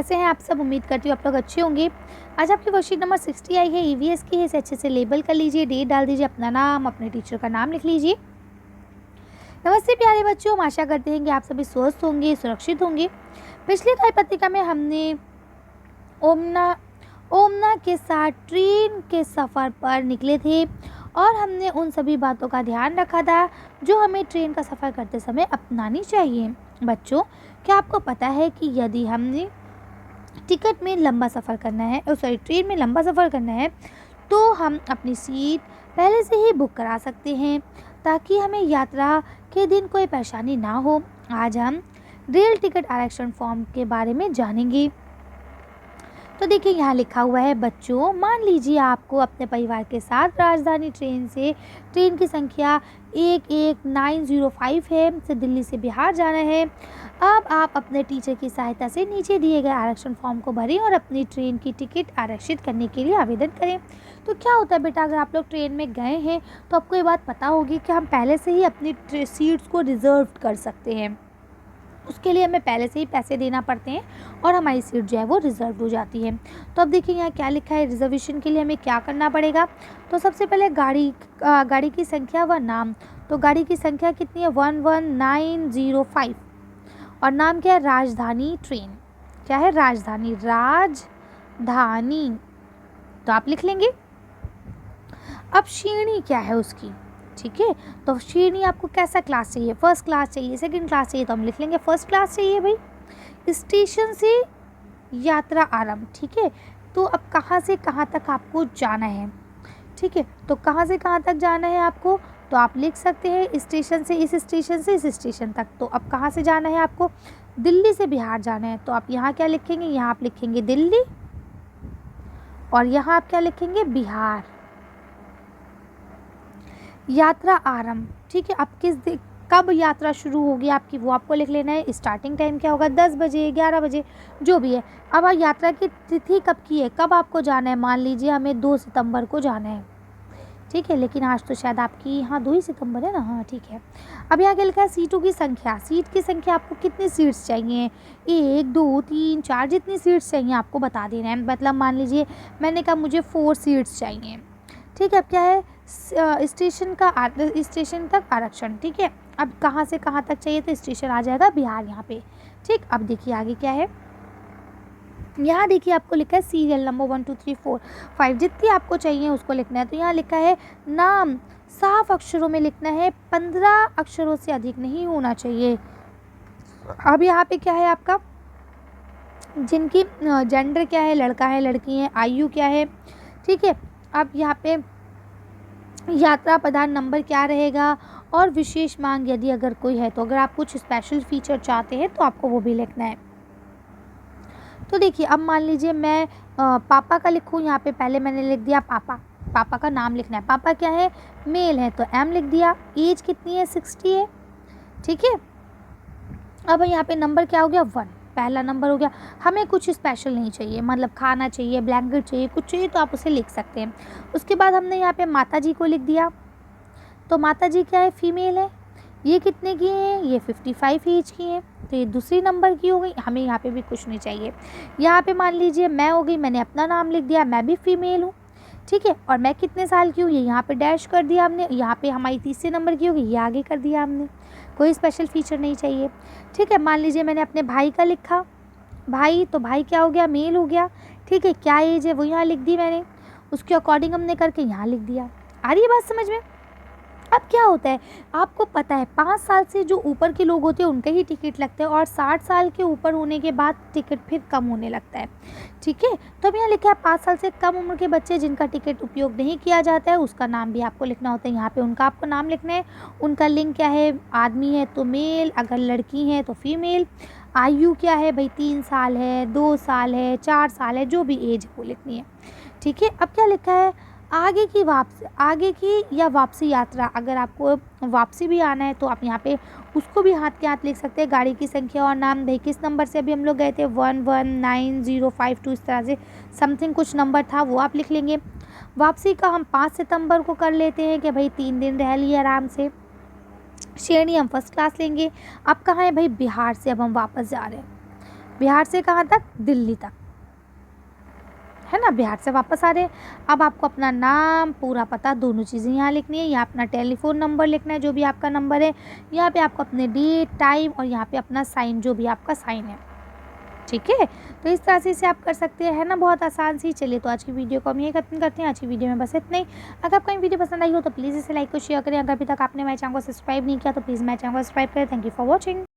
कैसे हैं आप सब? उम्मीद करती हूँ आप लोग अच्छे होंगे। आज आपकी वर्कशीट नंबर 60 आई है, ईवीएस की है। इसे अच्छे से लेबल कर लीजिए, डेट डाल दीजिए, अपना नाम, अपने टीचर का नाम लिख लीजिए। नमस्ते प्यारे बच्चों, हम आशा करते हैं कि आप सभी स्वस्थ होंगे, सुरक्षित होंगे। पिछली कार्य पत्रिका में हमने ओमना ओमना के साथ ट्रेन के सफ़र पर निकले थे और हमने उन सभी बातों का ध्यान रखा था जो हमें ट्रेन का सफ़र करते समय अपनानी चाहिए। बच्चों, क्या आपको पता है कि यदि हमने टिकट में लंबा सफ़र करना है ट्रेन में लंबा सफ़र करना है तो हम अपनी सीट पहले से ही बुक करा सकते हैं ताकि हमें यात्रा के दिन कोई परेशानी ना हो। आज हम रेल टिकट आरक्षण फॉर्म के बारे में जानेंगे। तो देखिए, यहाँ लिखा हुआ है बच्चों, मान लीजिए आपको अपने परिवार के साथ राजधानी ट्रेन की संख्या 11905 है से दिल्ली से बिहार जाना है। अब आप अपने टीचर की सहायता से नीचे दिए गए आरक्षण फॉर्म को भरें और अपनी ट्रेन की टिकट आरक्षित करने के लिए आवेदन करें। तो क्या होता है बेटा, अगर आप लोग ट्रेन में गए हैं तो आपको ये बात पता होगी कि हम पहले से ही अपनी सीट्स को रिजर्व कर सकते हैं। उसके लिए हमें पहले से ही पैसे देना पड़ते हैं और हमारी सीट जो है वो रिज़र्व हो जाती है। तो अब देखिए यहाँ क्या लिखा है, रिजर्वेशन के लिए हमें क्या करना पड़ेगा। तो सबसे पहले गाड़ी की संख्या व नाम। तो गाड़ी की संख्या कितनी है? 11905 और नाम क्या है? राजधानी ट्रेन। क्या है? राजधानी। तो आप लिख लेंगे। अब श्रेणी क्या है उसकी, ठीक है। तो श्रेणी आपको कैसा क्लास चाहिए? फर्स्ट क्लास चाहिए, सेकंड क्लास चाहिए, तो हम लिख लेंगे फर्स्ट क्लास चाहिए भाई। स्टेशन से यात्रा आरंभ, ठीक है। तो अब कहाँ से कहाँ तक आपको जाना है, ठीक है। तो कहाँ से कहाँ तक जाना है आपको, तो आप लिख सकते हैं स्टेशन से इस स्टेशन तक। तो अब कहाँ से जाना है आपको? दिल्ली से बिहार जाना है। तो आप यहाँ क्या लिखेंगे? यहाँ आप लिखेंगे दिल्ली और यहाँ आप क्या लिखेंगे? बिहार। यात्रा आरंभ, ठीक है। अब कब यात्रा शुरू होगी आपकी वो आपको लिख लेना है। स्टार्टिंग टाइम क्या होगा? 10 बजे, 11 बजे, जो भी है। अब यात्रा की तिथि कब की है, कब आपको जाना है? मान लीजिए हमें 2 सितंबर को जाना है, ठीक है। लेकिन आज तो शायद आपकी यहाँ 2 ही सितंबर है ना? हाँ, ठीक है। अब यहाँ क्या लिखा है? सीटों की संख्या। सीट की संख्या आपको कितनी सीट्स चाहिए? 1, 2, 3, 4, जितनी सीट्स चाहिए आपको बता देना है। मतलब मान लीजिए मैंने कहा मुझे 4 सीट्स चाहिए, ठीक है। अब क्या है? स्टेशन तक आरक्षण, ठीक है। अब कहाँ से कहाँ तक चाहिए? तो स्टेशन आ जाएगा बिहार यहाँ पे, ठीक। अब देखिए आगे क्या है। यहाँ देखिए आपको लिखा है सीरियल नंबर 1 2 3 4 5, जितनी आपको चाहिए उसको लिखना है। तो यहाँ लिखा है नाम, साफ अक्षरों में लिखना है, 15 अक्षरों से अधिक नहीं होना चाहिए। अब यहाँ पे क्या है आपका, जिनकी जेंडर क्या है, लड़का है लड़की है, आयु क्या है, ठीक है। अब यहाँ पे यात्रा प्रदान नंबर क्या रहेगा और विशेष मांग यदि अगर कोई है, तो अगर आप कुछ स्पेशल फीचर चाहते हैं तो आपको वो भी लिखना है। तो देखिए अब मान लीजिए मैं पापा का लिखूँ। यहाँ पे पहले मैंने लिख दिया पापा का नाम लिखना है। पापा क्या है? मेल है, तो एम लिख दिया। एज कितनी है? 60 है, ठीक है। अब यहाँ पे नंबर क्या हो गया? 1, पहला नंबर हो गया। हमें कुछ स्पेशल नहीं चाहिए, मतलब खाना चाहिए, ब्लैंकेट चाहिए, कुछ चाहिए तो आप उसे लिख सकते हैं। उसके बाद हमने यहाँ पे माता जी को लिख दिया। तो माता जी क्या है? फीमेल है। ये कितने की हैं? ये 55 एज की हैं, तो ये दूसरी नंबर की हो गई। हमें यहाँ पे भी कुछ नहीं चाहिए। यहाँ पे मान लीजिए मैं हो गई, मैंने अपना नाम लिख दिया, मैं भी फीमेल हूँ, ठीक है। और मैं कितने साल की हूँ, ये यहाँ पे डैश कर दिया हमने। यहाँ पे हमारी तीसरे नंबर की होगी, ये आगे कर दिया हमने। कोई स्पेशल फीचर नहीं चाहिए, ठीक है। मान लीजिए मैंने अपने भाई का लिखा, भाई, तो भाई क्या हो गया? मेल हो गया, ठीक है। क्या एज है वो यहाँ लिख दी मैंने, उसके अकॉर्डिंग हमने करके यहाँ लिख दिया। आ रही है बात समझ में? अब क्या होता है, आपको पता है 5 साल से जो ऊपर के लोग होते हैं उनके ही टिकट लगते हैं और 60 साल के ऊपर होने के बाद टिकट फिर कम होने लगता है, ठीक है। तो अब यहाँ लिखा है 5 साल से कम उम्र के बच्चे जिनका टिकट उपयोग नहीं किया जाता है, उसका नाम भी आपको लिखना होता है। यहाँ पे उनका आपको नाम लिखना है। उनका लिंग क्या है? आदमी है तो मेल, अगर लड़की है तो फीमेल। आयु क्या है भाई? 3 साल है, 2 साल है, 4 साल है, जो भी एज है वो लिखनी है, ठीक है। अब क्या लिखा है? आगे की या वापसी यात्रा। अगर आपको वापसी भी आना है तो आप यहाँ पे उसको भी हाथ के हाथ लिख सकते हैं। गाड़ी की संख्या और नाम, भाई किस नंबर से अभी हम लोग गए थे? 11905 इस तरह से समथिंग कुछ नंबर था, वो आप लिख लेंगे। वापसी का हम 5 सितंबर को कर लेते हैं कि भाई 3 दिन रह लिए आराम से। श्रेणी हम फर्स्ट क्लास लेंगे। अब कहाँ है भाई? बिहार से अब हम वापस जा रहे हैं। बिहार से कहाँ तक? दिल्ली तक, है ना। बिहार से वापस आ रहे हैं। अब आपको अपना नाम, पूरा पता, दोनों चीज़ें यहाँ लिखनी है। यहाँ अपना टेलीफोन नंबर लिखना है, जो भी आपका नंबर है। यहाँ पे आपको अपने डेट, टाइम और यहाँ पे अपना साइन, जो भी आपका साइन है, ठीक है। तो इस तरह से इसे आप कर सकते हैं, है ना, बहुत आसान सी। चलिए तो आज की वीडियो को हम यही खत्म करते हैं। आज की वीडियो में बस इतना ही। अगर आपको वीडियो पसंद आई हो तो प्लीज़ इसे लाइक और शेयर करें। अगर अभी तक आपने मेरे चैनल को सब्सक्राइब नहीं किया तो प्लीज़ मेरे चैनल को सब्सक्राइब करें। Thank you for watching.